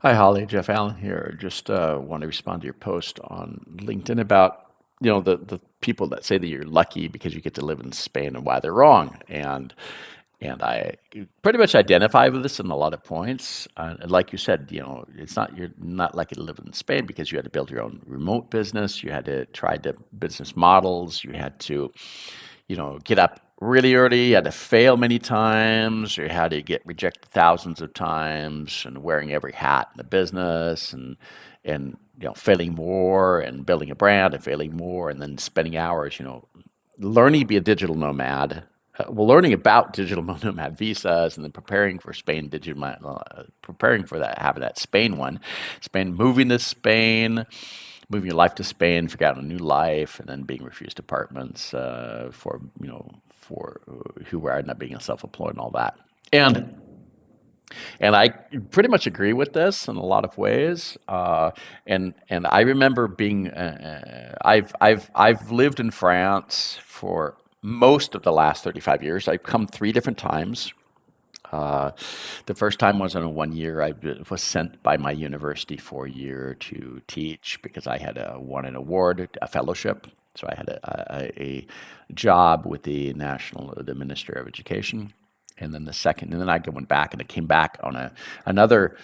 Hi, Holly. Jeff Allen here. Just want to respond to your post on LinkedIn about the people that say that you're lucky because you get to live in Spain and why they're wrong. And I pretty much identify with this in a lot of points. And like you said, it's not you're not lucky to live in Spain because you had to build your own remote business. You had to try the business models. You had to get up really early, you had to fail many times, or you had to get rejected thousands of times, and wearing every hat in the business, and failing more, and building a brand, and failing more, and then spending hours, learning to be a digital nomad. Learning about digital nomad visas, and then preparing for Spain preparing for that, having that Spain one, Spain, moving to Spain, moving your life to Spain, figure out a new life, and then being refused apartments for who were not being self-employed and all that. And and I pretty much agree with this in a lot of ways. And I remember being I've lived in France for most of the last 35 years. I've come three different times. Uh, the first time was in a 1 year. I was sent by my university for a year to teach because I had won an award, a fellowship. So I had a job with the Minister of Education. And then and then I went back and I came back on another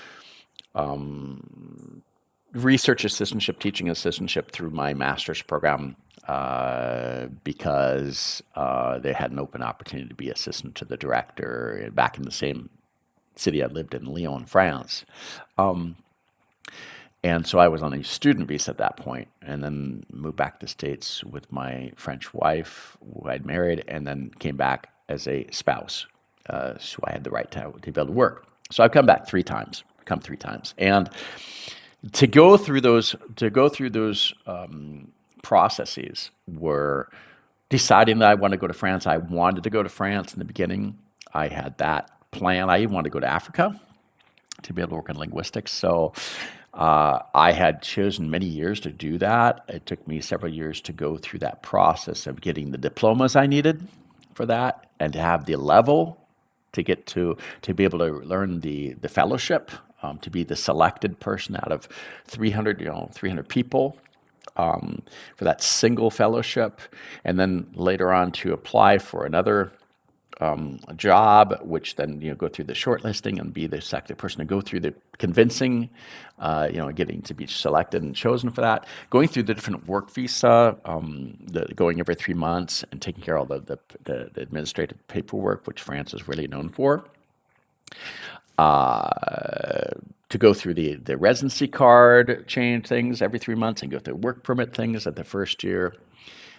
research assistantship, teaching assistantship through my master's program because they had an open opportunity to be assistant to the director back in the same city I lived in, Lyon, France. Um, and so I was on a student visa at that point, and then moved back to the States with my French wife, who I'd married, and then came back as a spouse. So I had the right to be able to work. So I've come back come three times, and to go through those processes were deciding that I want to go to France. I wanted to go to France in the beginning. I had that plan. I even wanted to go to Africa to be able to work in linguistics. So I had chosen many years to do that. It took me several years to go through that process of getting the diplomas I needed for that and to have the level to get to be able to learn the fellowship, to be the selected person out of 300 300 people for that single fellowship, and then later on to apply for another job, which then go through the shortlisting and be the selected person to go through the convincing, getting to be selected and chosen for that, going through the different work visa, going every 3 months and taking care of all the administrative paperwork, which France is really known for. To go through the residency card, change things every 3 months, and go through work permit things at the first year.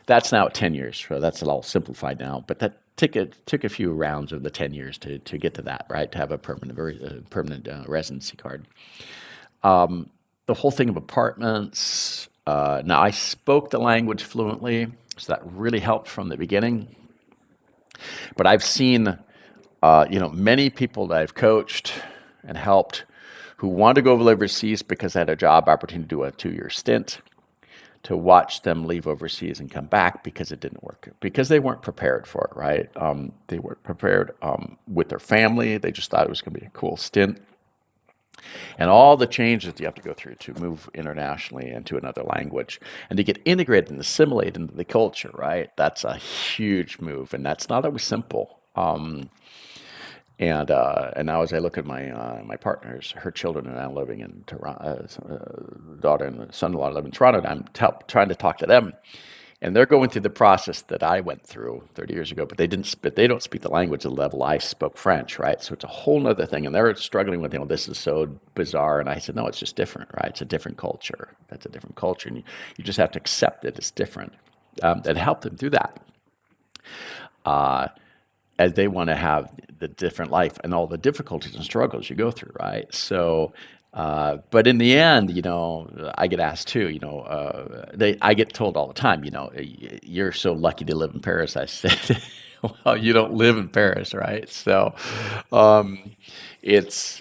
That's now at 10 years, so that's all simplified now. But that took a few rounds of the 10 years to get to that, right? To have a permanent residency card. The whole thing of apartments. Now I spoke the language fluently, so that really helped from the beginning. But I've seen, many people that I've coached and helped who want to go overseas because they had a job opportunity to do a 2 year stint, to watch them leave overseas and come back because it didn't work, because they weren't prepared for it, right? They weren't prepared with their family. They just thought it was going to be a cool stint. And all the changes you have to go through to move internationally into another language and to get integrated and assimilate into the culture, right? That's a huge move, and that's not always simple. And now as I look at my partners, her children are now living in Toronto, daughter and son-in-law live in Toronto, and I'm trying to talk to them, and they're going through the process that I went through 30 years ago, but they don't speak the language at the level I spoke French, right? So it's a whole nother thing, and they're struggling with, this is so bizarre, and I said, no, it's just different, right? It's a different culture. That's a different culture, and you just have to accept that it's different, and help them through that. As they want to have the different life and all the difficulties and struggles you go through, right? So, but in the end, I get asked too, I get told all the time, you're so lucky to live in Paris. I said, well, you don't live in Paris, right? So, um, it's,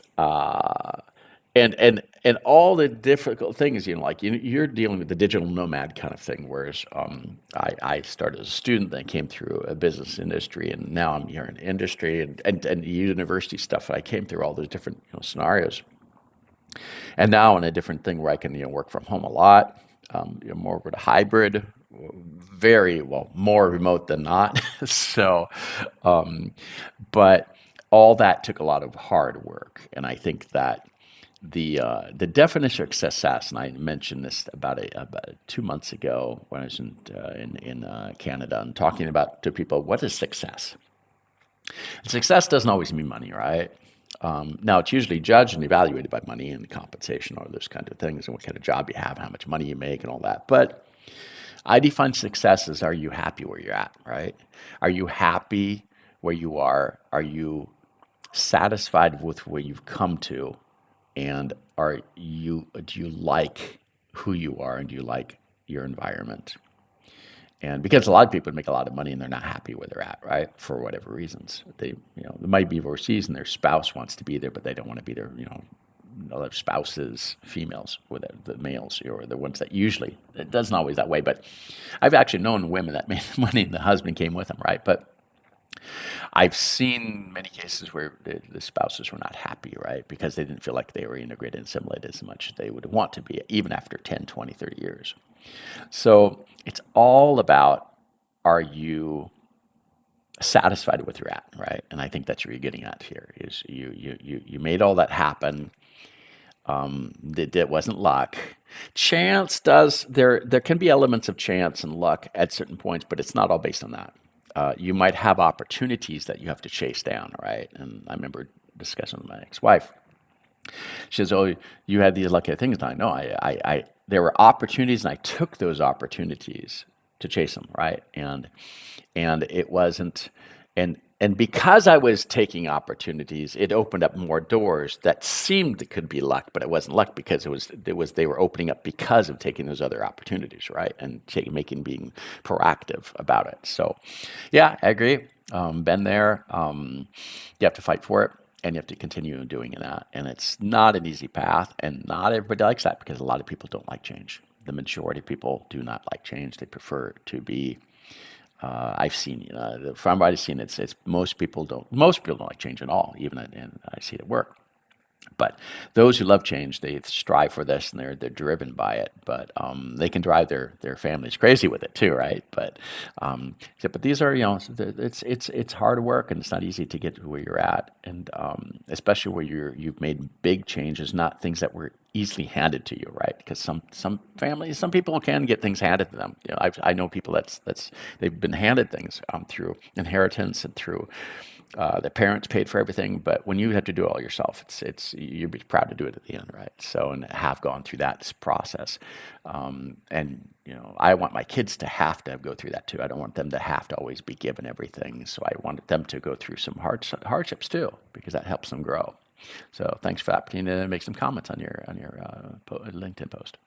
and all the difficult things, like you're dealing with the digital nomad kind of thing. Whereas I started as a student, then came through a business industry, and now I'm here in industry and university stuff. I came through all those different scenarios. And now in a different thing where I can, work from home a lot, more with a hybrid, very well, more remote than not. So, um, but all that took a lot of hard work, and I think that the definition of success, and I mentioned this about 2 months ago when I was in Canada and talking about to people, what is success? Success doesn't always mean money, right? Now, it's usually judged and evaluated by money and compensation or those kind of things and what kind of job you have and how much money you make and all that. But I define success as, are you happy where you're at, right? Are you happy where you are? Are you satisfied with where you've come to? And do you like who you are and do you like your environment? And because a lot of people make a lot of money and they're not happy where they're at, right? For whatever reasons, they might be overseas and their spouse wants to be there, but they don't want to be there. Other spouses, females, or the males, or the ones that usually it doesn't always that way. But I've actually known women that made money and the husband came with them, right? But I've seen many cases where the spouses were not happy, right? Because they didn't feel like they were integrated and assimilated as much as they would want to be, even after 10, 20, 30 years. So it's all about, are you satisfied with where you're at, right? And I think that's what you're getting at here is you made all that happen. It wasn't luck. Chance does there can be elements of chance and luck at certain points, but it's not all based on that. You might have opportunities that you have to chase down, right? And I remember discussing with my ex-wife. She says, "Oh, you had these lucky things." And I know there were opportunities, and I took those opportunities to chase them, right? And it wasn't, and because I was taking opportunities, it opened up more doors that seemed it could be luck, but it wasn't luck because they were opening up because of taking those other opportunities, right? And being proactive about it. So, yeah, I agree. Been there. You have to fight for it and you have to continue doing that. And it's not an easy path, and not everybody likes that because a lot of people don't like change. The majority of people do not like change. They prefer to be. I've seen, from what I've seen, it's most people don't. Most people don't like change at all. Even and I see it at work. But those who love change, they strive for this, and they're driven by it. But they can drive their families crazy with it too, right? But these are, it's hard work, and it's not easy to get to where you're at, and especially where you've made big changes, not things that were easily handed to you, right? Because some families, some people can get things handed to them. I know people that's they've been handed things through inheritance and through the parents paid for everything, but when you have to do it all yourself, you'd be proud to do it at the end, right? So, and have gone through that process, and I want my kids to have to go through that too. I don't want them to have to always be given everything. So I want them to go through some hardships too, because that helps them grow. So thanks for the opportunity to make some comments on your LinkedIn post.